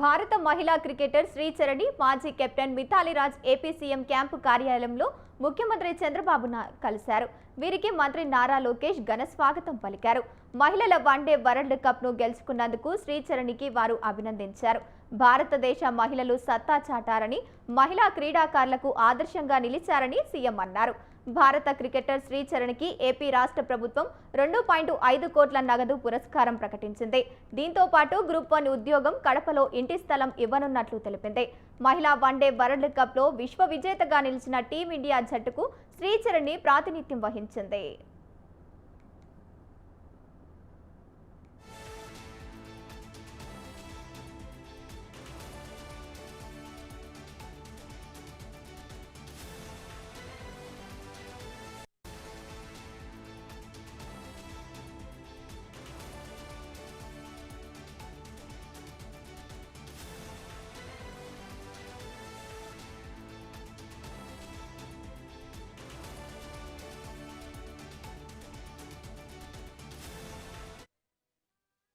భారత మహిళా క్రికెటర్ శ్రీచరణి మాజీ captain Mithali Raj AP CM camp కార్యాలయంలో ముఖ్యమంత్రి చంద్రబాబు కలిశారు. వీరికి మంత్రి నారా లోకేష్ ఘన స్వాగతం పలికారు. మహిళల వన్డే వరల్డ్ కప్ ను గెలుచుకున్నందుకు శ్రీచరణికి వారు అభినందించారు. భారతదేశ మహిళలు సత్తా చాటారని, మహిళా క్రీడాకారులకు ఆదర్శంగా నిలిచారని సీఎం అన్నారు. భారత క్రికెటర్ శ్రీచరణికి ఏపీ రాష్ట్ర ప్రభుత్వం 2.5 కోట్ల నగదు పురస్కారం ప్రకటించింది. దీంతో పాటు గ్రూప్ 1 ఉద్యోగం, కడపలో ఇంటి స్థలం ఇవ్వనున్నట్లు తెలిపింది. మహిళా వన్డే వరల్డ్ కప్ లో విశ్వ విజేతగా నిలిచిన టీమిండియా జట్టుకు శ్రీచరణి ప్రాతినిధ్యం వహించింది.